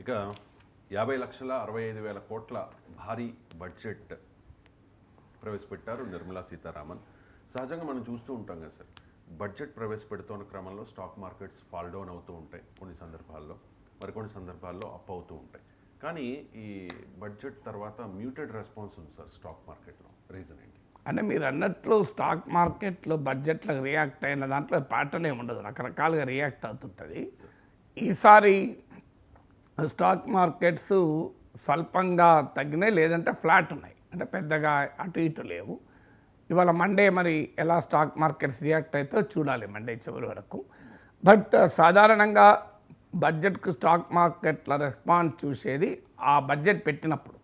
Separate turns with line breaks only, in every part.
ఇక 50,65,000 కోట్ల భారీ బడ్జెట్ ప్రవేశపెట్టారు నిర్మలా సీతారామన్. సహజంగా మనం చూస్తూ ఉంటాం కదా సార్, బడ్జెట్ ప్రవేశపెడుతున్న క్రమంలో స్టాక్ మార్కెట్స్ ఫాల్ డౌన్ అవుతూ ఉంటాయి కొన్ని సందర్భాల్లో, మరికొన్ని సందర్భాల్లో అప్ అవుతూ ఉంటాయి. కానీ ఈ బడ్జెట్ తర్వాత మ్యూటెడ్ రెస్పాన్స్ ఉంది సార్ స్టాక్ మార్కెట్లో. రీజన్ ఏంటి?
అంటే మీరు అన్నట్లు స్టాక్ మార్కెట్లో బడ్జెట్లకు రియాక్ట్ అయిన దాంట్లో ప్యాటర్న్ ఏమి ఉండదు, రకరకాలుగా రియాక్ట్ అవుతుంటుంది. ఈసారి స్టాక్ మార్కెట్స్ స్వల్పంగా తగ్గినాయి, లేదంటే ఫ్లాట్ ఉన్నాయి, అంటే పెద్దగా అటు ఇటు లేవు. ఇవాళ మండే మరి ఎలా స్టాక్ మార్కెట్స్ రియాక్ట్ అయితే చూడాలి మండే చివరి వరకు. బట్ సాధారణంగా బడ్జెట్కు స్టాక్ మార్కెట్ల రెస్పాన్స్ చూసేది ఆ బడ్జెట్ పెట్టినప్పుడు.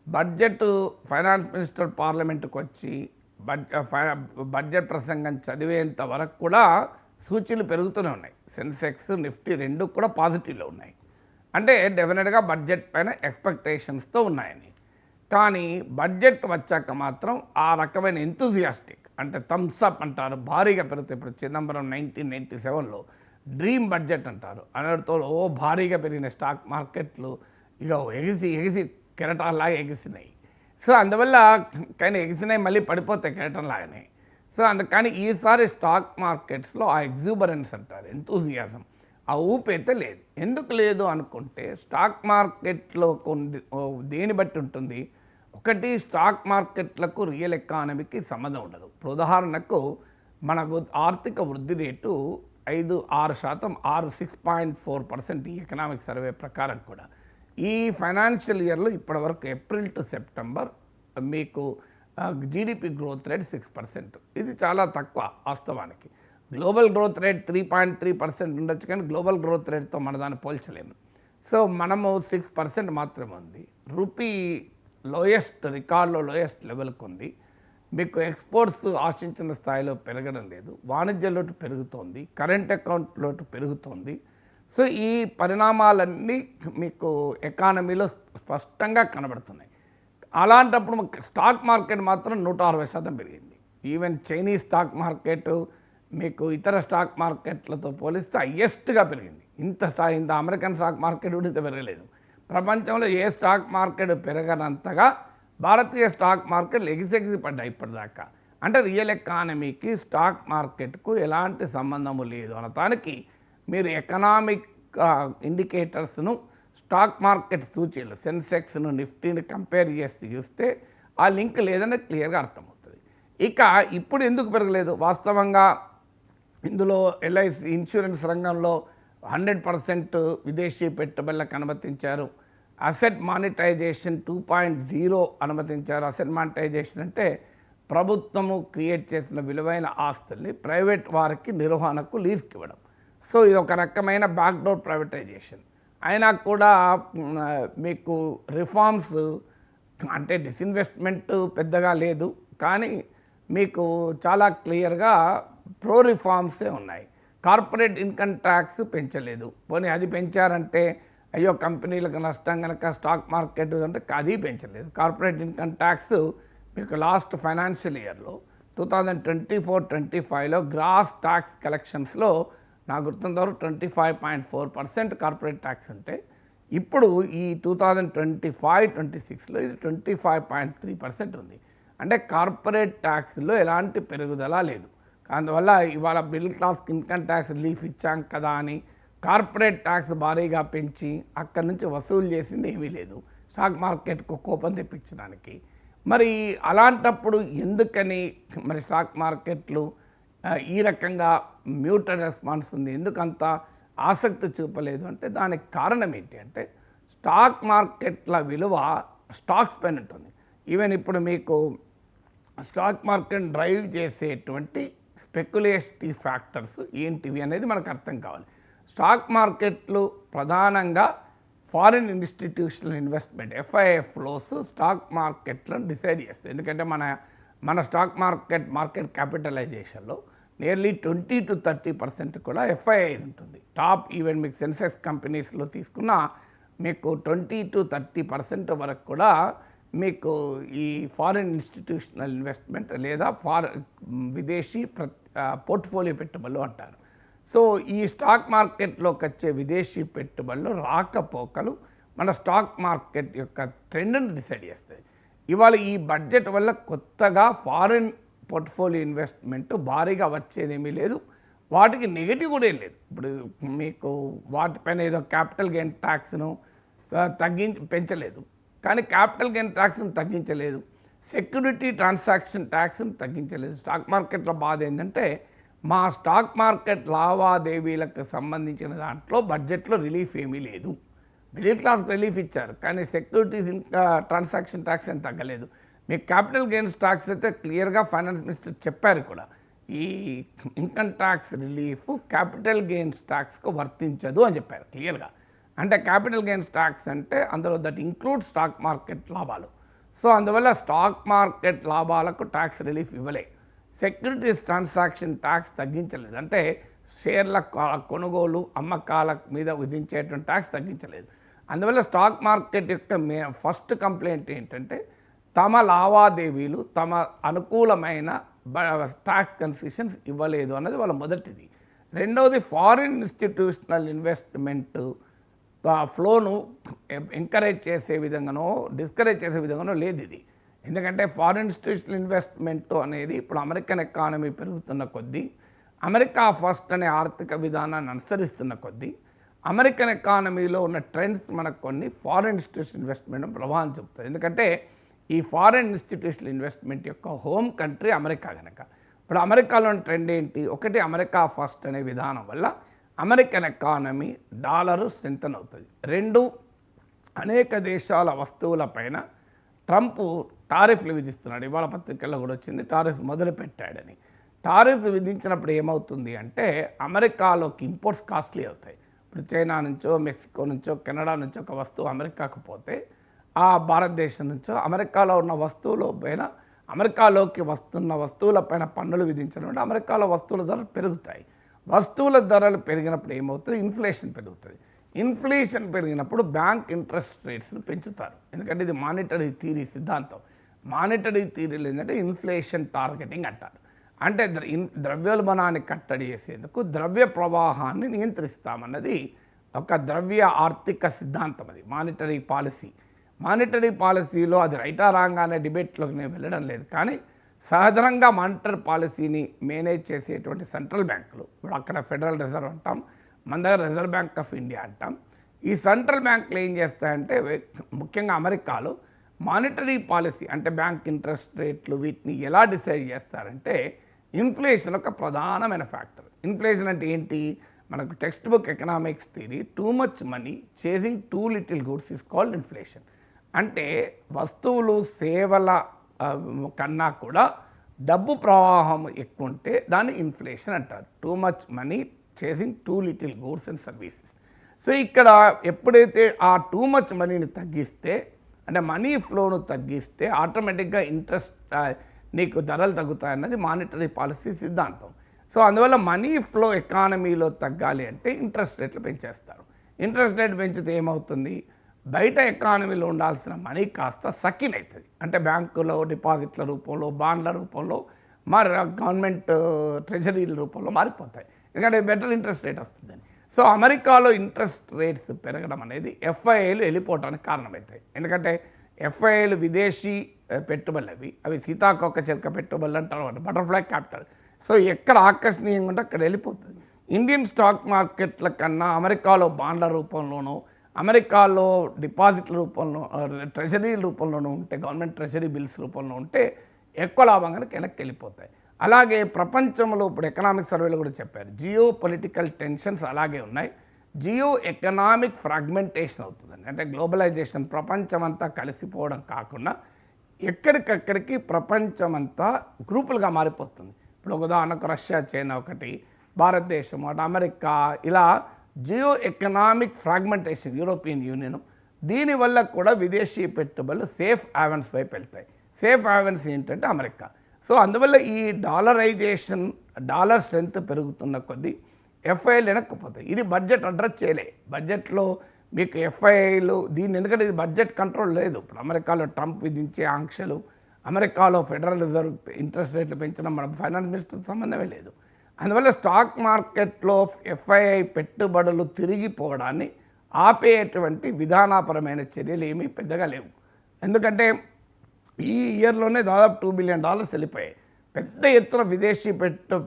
బడ్జెట్ ఫైనాన్స్ మినిస్టర్ పార్లమెంటుకు వచ్చి బడ్జెట్ ప్రసంగం చదివేంత వరకు కూడా సూచీలు పెరుగుతూనే ఉన్నాయి. సెన్సెక్స్, నిఫ్టీ రెండు కూడా పాజిటివ్లో ఉన్నాయి. అంటే డెఫినెట్గా బడ్జెట్ పైన ఎక్స్పెక్టేషన్స్తో ఉన్నాయని. కానీ బడ్జెట్ వచ్చాక మాత్రం ఆ రకమైన ఎంతూజియాస్టిక్, అంటే థమ్స్అప్ అంటారు, భారీగా పెరుగుతాయి. ఇప్పుడు చిదంబరం 1997లో డ్రీమ్ బడ్జెట్ అంటారు, అనడితో భారీగా పెరిగిన స్టాక్ మార్కెట్లు ఇక ఎగిసి కెరటాల్లాగా ఎగిసినాయి. సో అందువల్ల కానీ ఎగిసినాయి మళ్ళీ పడిపోతాయి కెరటంలాగానే. సో అందుకని ఈసారి స్టాక్ మార్కెట్స్లో ఆ ఎగ్జూబరెన్స్ అంటారు, ఎంతూజియాజం, ఆ ఊపు అయితే లేదు. ఎందుకు లేదు అనుకుంటే స్టాక్ మార్కెట్లో దేని బట్టి ఉంటుంది. ఒకటి, స్టాక్ మార్కెట్లకు రియల్ ఎకానమీకి సంబంధం ఉండదు. ఇప్పుడు ఉదాహరణకు మన ఆర్థిక వృద్ధి రేటు 5-6%, 6.4% ఈ ఎకనామిక్ సర్వే ప్రకారం కూడా. ఈ ఫైనాన్షియల్ ఇయర్లో ఇప్పటివరకు ఏప్రిల్ టు సెప్టెంబర్ మీకు జీడిపి గ్రోత్ రేట్ 6%. ఇది చాలా తక్కువ వాస్తవానికి. గ్లోబల్ గ్రోత్ రేట్ 3.3% ఉండొచ్చు, కానీ గ్లోబల్ గ్రోత్ రేట్తో మన దాన్ని పోల్చలేము. సో మనము 6% మాత్రమే ఉంది. రూపీ రికార్డులో లోయెస్ట్ లెవెల్కి ఉంది. మీకు ఎక్స్పోర్ట్స్ ఆశించిన స్థాయిలో పెరగడం లేదు, వాణిజ్య లోటు పెరుగుతోంది, కరెంట్ అకౌంట్ లోటు పెరుగుతోంది. సో ఈ పరిణామాలన్నీ మీకు ఎకానమీలో స్పష్టంగా కనబడుతున్నాయి. అలాంటప్పుడు స్టాక్ మార్కెట్ మాత్రం 160% పెరిగింది. ఈవెన్ చైనీస్ స్టాక్ మార్కెట్ మీకు ఇతర స్టాక్ మార్కెట్లతో పోలిస్తే హయ్యెస్ట్గా పెరిగింది. ఇంత అమెరికన్ స్టాక్ మార్కెట్ కూడా ఇంత పెరగలేదు. ప్రపంచంలో ఏ స్టాక్ మార్కెట్ పెరగనంతగా భారతీయ స్టాక్ మార్కెట్లు ఎగిసెగిసి పడ్డాయి ఇప్పటిదాకా. అంటే రియల్ ఎకానమీకి స్టాక్ మార్కెట్కు ఎలాంటి సంబంధము లేదు అనటానికి మీరు ఎకనామిక్ ఇండికేటర్స్ను స్టాక్ మార్కెట్ సూచీలు సెన్సెక్స్ను, నిఫ్టీని కంపేర్ చేసి చూస్తే ఆ లింక్ లేదని క్లియర్గా అర్థమవుతుంది. ఇక ఇప్పుడు ఎందుకు పెరగలేదు? వాస్తవంగా ఇందులో ఎల్ఐసి ఇన్సూరెన్స్ రంగంలో 100% విదేశీ పెట్టుబడులకు అనుమతించారు. అసెట్ మానిటైజేషన్ 2.0 అనుమతించారు. అసెట్ మానిటైజేషన్ అంటే ప్రభుత్వము క్రియేట్ చేసిన విలువైన ఆస్తుల్ని ప్రైవేట్ వారికి నిర్వహణకు లీజ్కి ఇవ్వడం. సో ఇది ఒక రకమైన బ్యాక్డోర్ ప్రైవేటైజేషన్. అయినా కూడా మీకు రిఫార్మ్స్ అంటే డిస్ఇన్వెస్ట్మెంట్ పెద్దగా లేదు, కానీ మీకు చాలా క్లియర్గా ప్రో రిఫార్మ్సే ఉన్నాయి. కార్పొరేట్ ఇన్కమ్ ట్యాక్స్ పెంచలేదు, పోనీ అది పెంచారంటే అయ్యో కంపెనీలకు నష్టం కనుక స్టాక్ మార్కెట్ అంటే అది పెంచలేదు. కార్పొరేట్ ఇన్కమ్ ట్యాక్స్ మీకు లాస్ట్ ఫైనాన్షియల్ ఇయర్లో 2024-25లో గ్రాస్ ట్యాక్స్ కలెక్షన్స్లో నా గుర్తున్నంతవరకు 25.4% కార్పొరేట్ ట్యాక్స్ ఉంటే ఇప్పుడు ఈ 2025-26లో ఇది 25.3% ఉంది. అంటే కార్పొరేట్ ట్యాక్స్లో ఎలాంటి పెరుగుదల లేదు. అందువల్ల ఇవాళ middle class income tax relief ఇచ్చాం కదా అని కార్పొరేట్ ట్యాక్స్ భారీగా పెంచి అక్కడి నుంచి వసూలు చేసింది ఏమీ లేదు స్టాక్ మార్కెట్కు కోపం తెప్పించడానికి. మరి అలాంటప్పుడు ఎందుకని మరి స్టాక్ మార్కెట్లు ఈ రకంగా మ్యూటెడ్ రెస్పాన్స్ ఉంది, ఎందుకంత ఆసక్తి చూపలేదు అంటే దానికి కారణం ఏంటి అంటే స్టాక్ మార్కెట్ల విలువ స్టాక్స్ పైన ఉంటుంది. ఈవెన్ ఇప్పుడు మీకు స్టాక్ మార్కెట్ డ్రైవ్ చేసేటువంటి స్పెక్యులేటివ్ ఫ్యాక్టర్స్ ఏంటివి అనేది మనకు అర్థం కావాలి. స్టాక్ మార్కెట్లు ప్రధానంగా foreign institutional investment FII flows stock మార్కెట్లను డిసైడ్ చేస్తాయి. ఎందుకంటే మన స్టాక్ మార్కెట్ క్యాపిటలైజేషన్లో నియర్లీ 20-30% కూడా FII ఉంటుంది. టాప్ ఈవెన్ మీకు సెన్సెక్స్ కంపెనీస్లో తీసుకున్న మీకు 20-30% వరకు కూడా మీకు ఈ ఫారిన్ ఇన్స్టిట్యూషనల్ ఇన్వెస్ట్మెంట్ లేదా విదేశీ పోర్ట్ఫోలియో పెట్టుబడులు అంటారు. సో ఈ స్టాక్ మార్కెట్లోకి వచ్చే విదేశీ పెట్టుబడులు రాకపోకలు మన స్టాక్ మార్కెట్ యొక్క ట్రెండ్ని డిసైడ్ చేస్తుంది. ఇవాళ ఈ బడ్జెట్ వల్ల కొత్తగా ఫారిన్ పోర్ట్ఫోలియో ఇన్వెస్ట్మెంట్ భారీగా వచ్చేదేమీ లేదు, వాటికి నెగిటివ్ కూడా ఏం లేదు. ఇప్పుడు మీకు వాటిపైన ఏదో క్యాపిటల్ గెయిన్ ట్యాక్స్ను పెంచలేదు, కానీ క్యాపిటల్ గెయిన్ ట్యాక్స్ను తగ్గించలేదు, సెక్యూరిటీ ట్రాన్సాక్షన్ ట్యాక్స్ను తగ్గించలేదు. స్టాక్ మార్కెట్లో బాధ ఏంటంటే మా స్టాక్ మార్కెట్ లావాదేవీలకు సంబంధించిన దాంట్లో బడ్జెట్లో రిలీఫ్ ఏమీ లేదు. మిడిల్ క్లాస్కి రిలీఫ్ ఇచ్చారు, కానీ సెక్యూరిటీస్ ఇంకా ట్రాన్సాక్షన్ ట్యాక్స్ ఏం తగ్గలేదు. మీకు క్యాపిటల్ గెయిన్స్ ట్యాక్స్ అయితే క్లియర్గా ఫైనాన్స్ మినిస్టర్ చెప్పారు కూడా, ఈ income tax relief capital gains ట్యాక్స్కు వర్తించదు అని చెప్పారు క్లియర్గా. అంటే క్యాపిటల్ గెయిన్స్ ట్యాక్స్ అంటే అందులో దట్ ఇంక్లూడ్ స్టాక్ మార్కెట్ లాభాలు. సో అందువల్ల స్టాక్ మార్కెట్ లాభాలకు ట్యాక్స్ రిలీఫ్ ఇవ్వలే. సెక్యూరిటీస్ ట్రాన్సాక్షన్ ట్యాక్స్ తగ్గించలేదు, అంటే షేర్ల కొనుగోలు అమ్మకాల మీద విధించేటువంటి ట్యాక్స్ తగ్గించలేదు. అందువల్ల స్టాక్ మార్కెట్ యొక్క ఫస్ట్ కంప్లైంట్ ఏంటంటే తమ లావాదేవీలు తమ అనుకూలమైన ట్యాక్స్ కన్సెషన్స్ ఇవ్వలేదు అన్నది వాళ్ళ మొదటిది. రెండవది ఫారిన్ ఇన్స్టిట్యూషనల్ ఇన్వెస్ట్మెంట్ ఫ్లోను ఎంకరేజ్ చేసే విధంగానో డిస్కరేజ్ చేసే విధంగానో లేదు ఇది. ఎందుకంటే ఫారిన్ ఇన్స్టిట్యూషనల్ ఇన్వెస్ట్మెంట్ అనేది ఇప్పుడు అమెరికన్ ఎకానమీ పెరుగుతున్న కొద్దీ, అమెరికా ఫస్ట్ అనే ఆర్థిక విధానాన్ని అనుసరిస్తున్న కొద్దీ అమెరికన్ ఎకానమీలో ఉన్న ట్రెండ్స్ మనకు కొన్ని ఫారిన్ ఇన్స్టిట్యూషనల్ ఇన్వెస్ట్మెంట్ ప్రభావం చూపుతుంది. ఎందుకంటే ఈ ఫారిన్ ఇన్స్టిట్యూషనల్ ఇన్వెస్ట్మెంట్ యొక్క హోమ్ కంట్రీ అమెరికా కనుక. ఇప్పుడు అమెరికాలోని ట్రెండ్ ఏంటి? ఒకటి, అమెరికా ఫస్ట్ అనే విధానం వల్ల అమెరికన్ ఎకానమీ డాలరు స్ట్రెంథన్ అవుతుంది. రెండు, అనేక దేశాల వస్తువులపైన ట్రంప్ టారిఫ్లు విధిస్తున్నాడు. ఇవాళ పత్రికల్లో కూడా వచ్చింది టారిఫ్ మొదలు పెట్టాడని. టారిఫ్ విధించినప్పుడు ఏమవుతుంది అంటే అమెరికాలోకి ఇంపోర్ట్స్ కాస్ట్లీ అవుతాయి. ఇప్పుడు చైనా నుంచో మెక్సికో నుంచో కెనడా నుంచో ఒక వస్తువు అమెరికాకు పోతే ఆ భారతదేశం నుంచో అమెరికాలో ఉన్న వస్తువుల పైన అమెరికాలోకి వస్తున్న వస్తువులపైన పన్నులు విధించడం అంటే అమెరికాలో వస్తువుల ధరలు పెరుగుతాయి. వస్తువుల ధరలు పెరిగినప్పుడు ఏమవుతుంది? ఇన్ఫ్లేషన్ పెరుగుతుంది. ఇన్ఫ్లేషన్ పెరిగినప్పుడు బ్యాంక్ ఇంట్రెస్ట్ రేట్స్ను పెంచుతారు. ఎందుకంటే ఇది మానిటరీ థియరీ సిద్ధాంతం. మానిటరీ థియరీలు ఏంటంటే ఇన్ఫ్లేషన్ టార్గెటింగ్ అంటారు. అంటే ద్రవ్యోల్బణాన్ని కట్టడి చేసేందుకు ద్రవ్య ప్రవాహాన్ని నియంత్రిస్తామన్నది ఒక ద్రవ్య ఆర్థిక సిద్ధాంతం. అది మానిటరీ పాలసీ. మానిటరీ పాలసీలో అది రైటా రాంగ్ అనే డిబేట్లోకి నేను వెళ్ళడం లేదు, కానీ సహజంగా మానిటరీ పాలసీని మేనేజ్ చేసేటువంటి సెంట్రల్ బ్యాంకులు, ఇప్పుడు అక్కడ ఫెడరల్ రిజర్వ్ అంటాం, మన దగ్గర రిజర్వ్ బ్యాంక్ ఆఫ్ ఇండియా అంటాం. ఈ సెంట్రల్ బ్యాంకులు ఏం చేస్తాయంటే ముఖ్యంగా అమెరికాలో మానిటరీ పాలసీ అంటే బ్యాంక్ ఇంట్రెస్ట్ రేట్లు వీటిని ఎలా డిసైడ్ చేస్తారంటే ఇన్ఫ్లేషన్ ఒక ప్రధానమైన ఫ్యాక్టర్. ఇన్ఫ్లేషన్ అంటే ఏంటి? మనకు text book economics theory too much money chasing two little goods is called inflation. అంటే వస్తువులు సేవల కన్నా కూడా డబ్బు ప్రవాహం ఎక్కువ ఉంటే దాన్ని ఇన్ఫ్లేషన్ అంటారు. Too much money chasing two little goods and services. So ఇక్కడ ఎప్పుడైతే ఆ టూ మచ్ మనీని తగ్గిస్తే అంటే మనీ ఫ్లోను తగ్గిస్తే ఆటోమేటిక్గా ఇంట్రెస్ట్ నీకు ధరలు తగ్గుతాయన్నది మానిటరీ పాలసీ సిద్ధాంతం. సో అందువల్ల మనీ ఫ్లో ఎకానమీలో తగ్గాలి అంటే ఇంట్రెస్ట్ రేట్లు పెంచేస్తారు. ఇంట్రెస్ట్ రేట్ పెంచితే ఏమవుతుంది? బయట ఎకానమీలో ఉండాల్సిన మనీ కాస్త సకిన్ అవుతుంది. అంటే బ్యాంకులో డిపాజిట్ల రూపంలో, బాండ్ల రూపంలో, మరి గవర్నమెంట్ ట్రెజరీల రూపంలో మారిపోతాయి. ఎందుకంటే బెటర్ ఇంట్రెస్ట్ రేట్ వస్తుందని. సో అమెరికాలో ఇంట్రెస్ట్ రేట్స్ పెరగడం అనేది ఎఫ్ఐఐలు వెళ్ళిపోవడానికి కారణమవుతాయి. ఎందుకంటే ఎఫ్ఐఐలు విదేశీ పెట్టుబడులు, అవి సీతాకోక చిలుక పెట్టుబడులు అంటారు, బటర్ఫ్లై క్యాపిటల్. సో ఎక్కడ ఆకర్షణీయంగా ఉంటే అక్కడ వెళ్ళిపోతుంది. ఇండియన్ స్టాక్ మార్కెట్ల కన్నా అమెరికాలో బాండ్ల రూపంలోనూ, అమెరికాలో డిపాజిట్ల రూపంలో, ట్రెజరీల రూపంలోనూ ఉంటే, గవర్నమెంట్ ట్రెజరీ బిల్స్ రూపంలో ఉంటే ఎక్కువ లాభంగా వెనక్కి వెళ్ళిపోతాయి. అలాగే ప్రపంచంలో ఇప్పుడు ఎకనామిక్ సర్వేలో కూడా చెప్పారు, జియో పొలిటికల్ టెన్షన్స్ అలాగే ఉన్నాయి. జియో ఎకనామిక్ ఫ్రాగ్మెంటేషన్ అవుతుందండి. అంటే గ్లోబలైజేషన్, ప్రపంచమంతా కలిసిపోవడం కాకుండా ఎక్కడికక్కడికి ప్రపంచమంతా గ్రూపులుగా మారిపోతుంది. ఇప్పుడు ఒక ఉదాహరణకు రష్యా, చైనా ఒకటి, భారతదేశం అటు అమెరికా, ఇలా geo economic fragmentation, European Union. దీనివల్ల కూడా విదేశీ పెట్టుబడులు సేఫ్ హ్యావెన్స్ వైపు వెళ్తాయి. సేఫ్ హ్యావెన్స్ ఏంటంటే అమెరికా. సో అందువల్ల ఈ డాలరైజేషన్, డాలర్ స్ట్రెంత్ పెరుగుతున్న కొద్దీ ఎఫ్ఐఐలు వెనక్కిపోతాయి. ఇది బడ్జెట్ అడ్రస్ చేయలే. బడ్జెట్లో మీకు ఎఫ్ఐఐలు దీన్ని, ఎందుకంటే ఇది బడ్జెట్ కంట్రోల్ లేదు. ఇప్పుడు అమెరికాలో ట్రంప్ విధించే ఆంక్షలు, అమెరికాలో ఫెడరల్ రిజర్వ్ ఇంట్రెస్ట్ రేట్లు పెంచడం మన ఫైనాన్స్ మినిస్టర్తో సంబంధమే లేదు. అందువల్ల స్టాక్ మార్కెట్లో ఎఫ్ఐఐ పెట్టుబడులు తిరిగిపోవడాన్ని ఆపేటువంటి విధానపరమైన చర్యలు ఏమీ పెద్దగా లేవు. ఎందుకంటే ఈ ఇయర్లోనే దాదాపు $2 బిలియన్ వెళ్ళిపోయాయి. పెద్ద ఎత్తున విదేశీ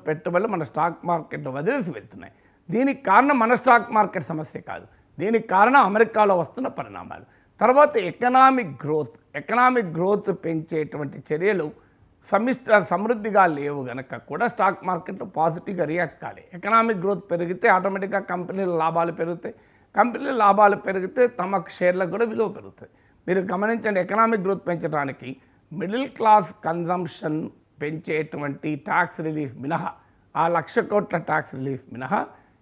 పెట్టుబడులు మన స్టాక్ మార్కెట్లో వదిలేసి వెళ్తున్నాయి. దీనికి కారణం మన స్టాక్ మార్కెట్ సమస్య కాదు, దీనికి కారణం అమెరికాలో వస్తున్న పరిణామాలు. తర్వాత ఎకనామిక్ గ్రోత్ పెంచేటువంటి చర్యలు సమృద్ధిగా లేవు గనక కూడా స్టాక్ మార్కెట్లో పాజిటివ్గా రియాక్ట్ కాలే. ఎకనామిక్ గ్రోత్ పెరిగితే ఆటోమేటిక్గా కంపెనీల లాభాలు పెరుగుతాయి, కంపెనీల లాభాలు పెరిగితే తమ షేర్లకు కూడా విలువ పెరుగుతుంది. మీరు గమనించండి, ఎకనామిక్ గ్రోత్ పెంచడానికి మిడిల్ క్లాస్ కన్జంప్షన్ పెంచేటువంటి ట్యాక్స్ రిలీఫ్ మినహా, ఆ 1,00,000 కోట్ల ట్యాక్స్ రిలీఫ్ మినహా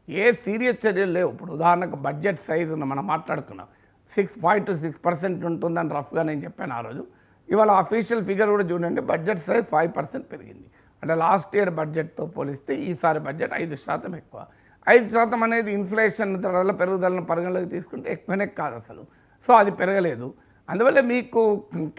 ఏ సీరియస్ చర్యలు లేవు. ఇప్పుడు ఉదాహరణకు బడ్జెట్ సైజును మనం మాట్లాడుకున్నాం, 5 to 6% ఉంటుందని రఫ్గా నేను చెప్పాను ఆ రోజు. ఇవాళ అఫీషియల్ ఫిగర్ కూడా చూడండి, బడ్జెట్ సైజ్ 5% పెరిగింది. అంటే లాస్ట్ ఇయర్ బడ్జెట్తో పోలిస్తే ఈసారి బడ్జెట్ 5% ఎక్కువ. 5% అనేది ఇన్ఫ్లేషన్ ధరల పెరుగుదలను పరిగణలోకి తీసుకుంటే ఎక్కువనే కాదు అసలు. సో అది పెరగలేదు. అందువల్ల మీకు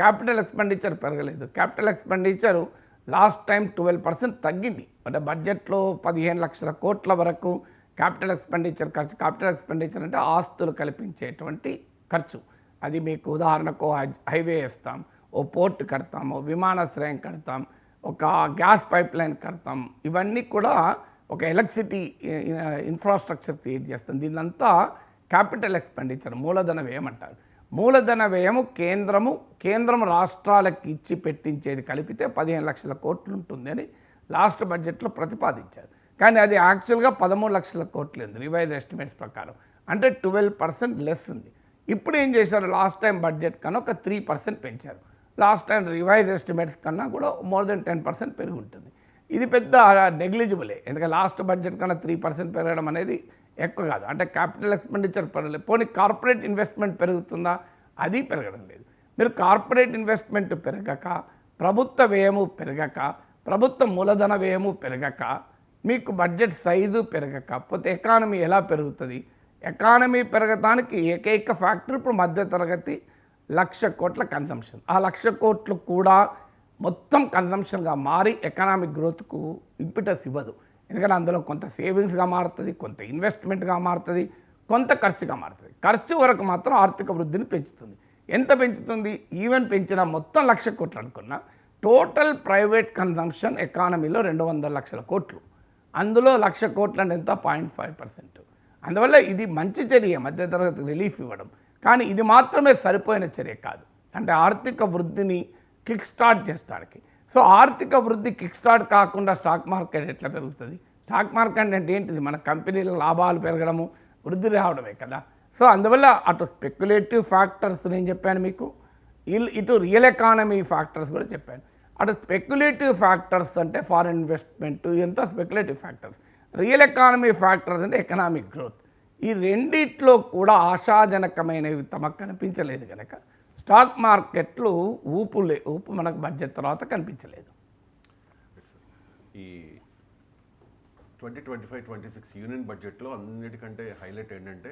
క్యాపిటల్ ఎక్స్పెండిచర్ పెరగలేదు. క్యాపిటల్ ఎక్స్పెండిచరు లాస్ట్ టైం 12% తగ్గింది. అంటే బడ్జెట్లో 15 లక్షల కోట్ల వరకు క్యాపిటల్ ఎక్స్పెండిచర్ ఖర్చు. క్యాపిటల్ ఎక్స్పెండిచర్ అంటే ఆస్తులు కల్పించేటువంటి ఖర్చు. అది మీకు ఉదాహరణకు హైవే వేస్తాం, ఓ పోర్ట్ కడతాం, ఓ విమానాశ్రయం కడతాం, ఒక గ్యాస్ పైప్ లైన్ కడతాం. ఇవన్నీ కూడా ఒక ఎలక్ట్రిసిటీ ఇన్ఫ్రాస్ట్రక్చర్ క్రియేట్ చేస్తాం. దీనంతా క్యాపిటల్ ఎక్స్పెండిచర్, మూలధన వ్యయం అంటారు. మూలధన వ్యయము కేంద్రం రాష్ట్రాలకు ఇచ్చి పెట్టించేది కలిపితే 15 లక్షల కోట్లు ఉంటుంది అని లాస్ట్ బడ్జెట్లో ప్రతిపాదించారు. కానీ అది యాక్చువల్గా 13 లక్షల కోట్లు ఉంది రివైజ్ ఎస్టిమేట్స్ ప్రకారం. అంటే 12% లెస్ ఉంది. ఇప్పుడు ఏం చేశారు, లాస్ట్ టైం బడ్జెట్ కన్నా ఒక 3% పెంచారు. లాస్ట్ టైం రివైజ్ ఎస్టిమేట్స్ కన్నా కూడా మోర్ దెన్ 10% పెరిగి ఉంటుంది. ఇది పెద్ద నెగ్లిజిబులే, ఎందుకంటే లాస్ట్ బడ్జెట్ కన్నా 3% పెరగడం అనేది ఎక్కువ కాదు. అంటే క్యాపిటల్ ఎక్స్పెండిచర్ పెరగలేదు. పోనీ కార్పొరేట్ ఇన్వెస్ట్మెంట్ పెరుగుతుందా, అది పెరగడం లేదు. మీరు కార్పొరేట్ ఇన్వెస్ట్మెంట్ పెరగక, ప్రభుత్వ వ్యయము పెరగక, ప్రభుత్వ మూలధన వ్యయము పెరగక, మీకు బడ్జెట్ సైజు పెరగకపోతే ఎకానమీ ఎలా పెరుగుతుంది? ఎకానమీ పెరగడానికి ఏకైక ఫ్యాక్టర్ ఇప్పుడు మధ్యతరగతి 1,00,000 కోట్ల కన్జంప్షన్. ఆ 1,00,000 కోట్లు కూడా మొత్తం కన్జంప్షన్గా మారి ఎకనామిక్ గ్రోత్కు ఇంపిటస్ ఇవ్వదు. ఎందుకంటే అందులో కొంత సేవింగ్స్గా మారుతుంది, కొంత ఇన్వెస్ట్మెంట్గా మారుతుంది, కొంత ఖర్చుగా మారుతుంది. ఖర్చు వరకు మాత్రం ఆర్థిక వృద్ధిని పెంచుతుంది. ఎంత పెంచుతుంది? ఈవెన్ పెంచిన మొత్తం 1,00,000 కోట్లు అనుకున్నా, టోటల్ ప్రైవేట్ కన్జంప్షన్ ఎకానమీలో 200 లక్షల కోట్లు. అందులో 1,00,000 కోట్లు అంటే ఎంత? 0.5%. అందువల్ల ఇది మంచి చర్య, మధ్యతరగతి రిలీఫ్ ఇవ్వడం. కానీ ఇది మాత్రమే సరిపోయిన చర్య కాదు. అంటే ఆర్థిక వృద్ధిని కిక్ స్టార్ట్ చేసడానికి. సో ఆర్థిక వృద్ధి కిక్ స్టార్ట్ కాకుండా స్టాక్ మార్కెట్ ఎట్లా పెరుగుతుంది? స్టాక్ మార్కెట్ అంటే ఏంటిది? మన కంపెనీల లాభాలు పెరగడము, వృద్ధి రావడమే కదా. సో అందువల్ల అటు స్పెక్యులేటివ్ ఫ్యాక్టర్స్ నేను చెప్పాను మీకు, ఇటు రియల్ ఎకానమీ ఫ్యాక్టర్స్ కూడా చెప్పాను. అటు స్పెక్యులేటివ్ ఫ్యాక్టర్స్ అంటే ఫారెన్ ఇన్వెస్ట్మెంట్, ఎంత speculative factors. Real economy factors అంటే ఎకనామిక్ గ్రోత్. ఈ రెండిట్లో కూడా ఆశాజనకమైనవి తమకు కనిపించలేదు కనుక స్టాక్ మార్కెట్లు ఊపు మనకు బడ్జెట్ తర్వాత కనిపించలేదు.
ఈ 2025-26 యూనియన్ బడ్జెట్లో అన్నిటికంటే హైలైట్ ఏంటంటే